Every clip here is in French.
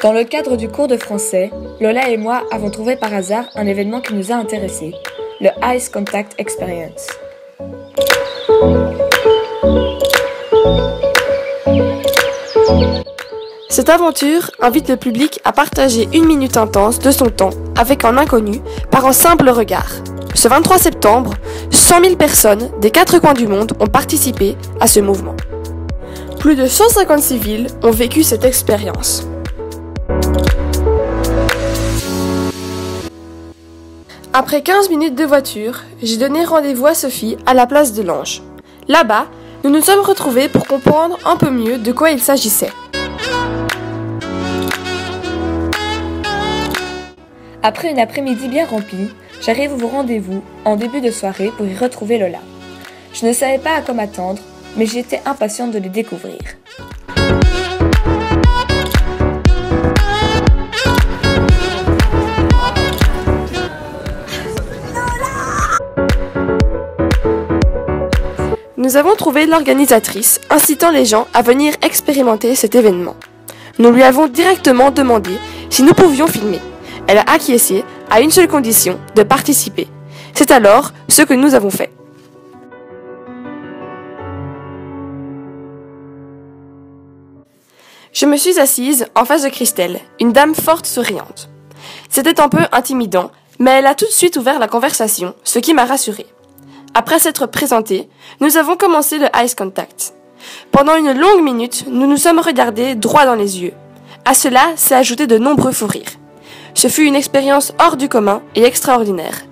Dans le cadre du cours de français, Lola et moi avons trouvé par hasard un événement qui nous a intéressés, le Eyes Contact Experience. Cette aventure invite le public à partager une minute intense de son temps avec un inconnu par un simple regard. Ce 23 septembre, 100 000 personnes des 4 coins du monde ont participé à ce mouvement. Plus de 150 civils ont vécu cette expérience. Après 15 minutes de voiture, j'ai donné rendez-vous à Sophie à la place de l'Ange. Là-bas, nous nous sommes retrouvés pour comprendre un peu mieux de quoi il s'agissait. Après une après-midi bien remplie, j'arrive au rendez-vous en début de soirée pour y retrouver Lola. Je ne savais pas à quoi m'attendre, mais j'étais impatiente de les découvrir. Nous avons trouvé l'organisatrice incitant les gens à venir expérimenter cet événement. Nous lui avons directement demandé si nous pouvions filmer. Elle a acquiescé à une seule condition, de participer. C'est alors ce que nous avons fait. Je me suis assise en face de Christelle, une dame forte souriante. C'était un peu intimidant, mais elle a tout de suite ouvert la conversation, ce qui m'a rassurée. Après s'être présentée, nous avons commencé le Eyes Contact. Pendant une longue minute, nous nous sommes regardés droit dans les yeux. À cela s'est ajouté de nombreux fous rires. Ce fut une expérience hors du commun et extraordinaire.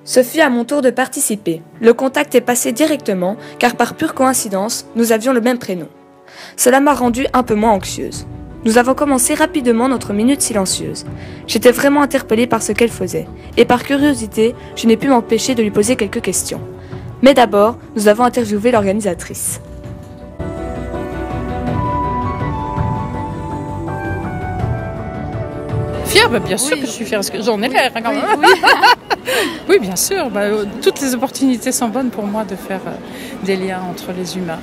Ce fut à mon tour de participer. Le contact est passé directement, car par pure coïncidence, nous avions le même prénom. Cela m'a rendue un peu moins anxieuse. Nous avons commencé rapidement notre minute silencieuse. J'étais vraiment interpellée par ce qu'elle faisait, et par curiosité, je n'ai pu m'empêcher de lui poser quelques questions. Mais d'abord, nous avons interviewé l'organisatrice. Fière, bien sûr que je suis fière, parce que j'en ai l'air quand même. Oui, bien sûr. Toutes les opportunités sont bonnes pour moi de faire des liens entre les humains.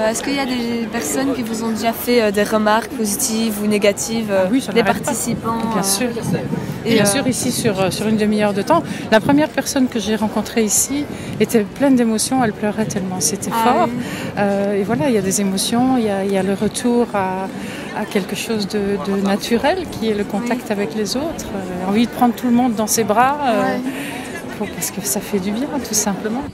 Est-ce qu'il y a des personnes qui vous ont déjà fait des remarques positives ou négatives, des participants Bien sûr. Bien sûr, ici sur une demi-heure de temps. La première personne que j'ai rencontrée ici était pleine d'émotions, elle pleurait tellement c'était fort. Oui. Et voilà, il y a des émotions, il y a le retour à quelque chose de naturel qui est le contact avec les autres. Envie de prendre tout le monde dans ses bras, parce que ça fait du bien tout simplement.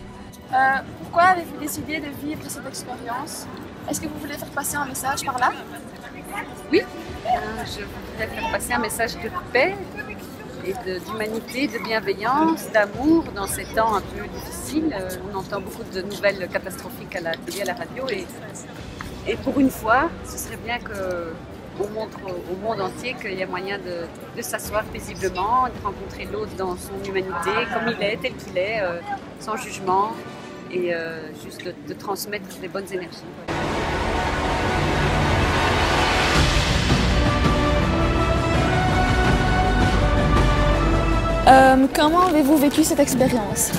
Pourquoi avez-vous décidé de vivre cette expérience? Est-ce que vous voulez faire passer un message par là? Oui, je voudrais faire passer un message de paix et d'humanité, de bienveillance, d'amour dans ces temps un peu difficiles. On entend beaucoup de nouvelles catastrophiques à la télé, à la radio et pour une fois, ce serait bien qu'on montre au monde entier qu'il y a moyen de s'asseoir paisiblement, de rencontrer l'autre dans son humanité, comme il est, tel qu'il est, sans jugement. Et juste de transmettre des bonnes énergies. Comment avez-vous vécu cette expérience?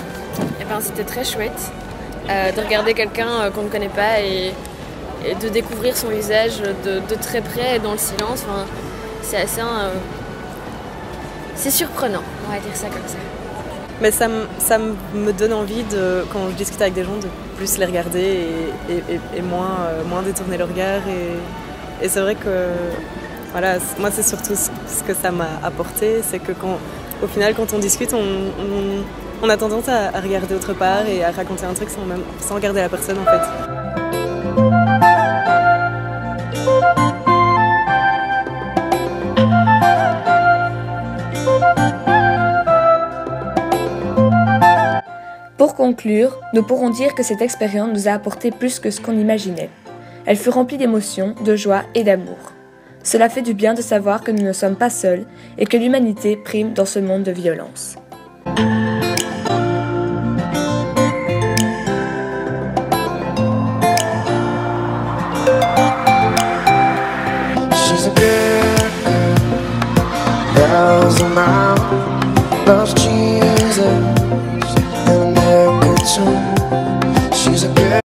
C'était très chouette de regarder quelqu'un qu'on ne connaît pas et de découvrir son visage de très près et dans le silence. C'est assez... c'est surprenant, on va dire ça comme ça. Mais ça me donne envie, quand je discute avec des gens, de plus les regarder et moins détourner le regard. Et c'est vrai que voilà, moi c'est surtout ce que ça m'a apporté, c'est que au final quand on discute, on a tendance à regarder autre part et à raconter un truc sans regarder la personne en fait. Pour conclure, nous pourrons dire que cette expérience nous a apporté plus que ce qu'on imaginait. Elle fut remplie d'émotions, de joie et d'amour. Cela fait du bien de savoir que nous ne sommes pas seuls et que l'humanité prime dans ce monde de violence. She's a good girl, bells around, loves Jesus. She she's a girl.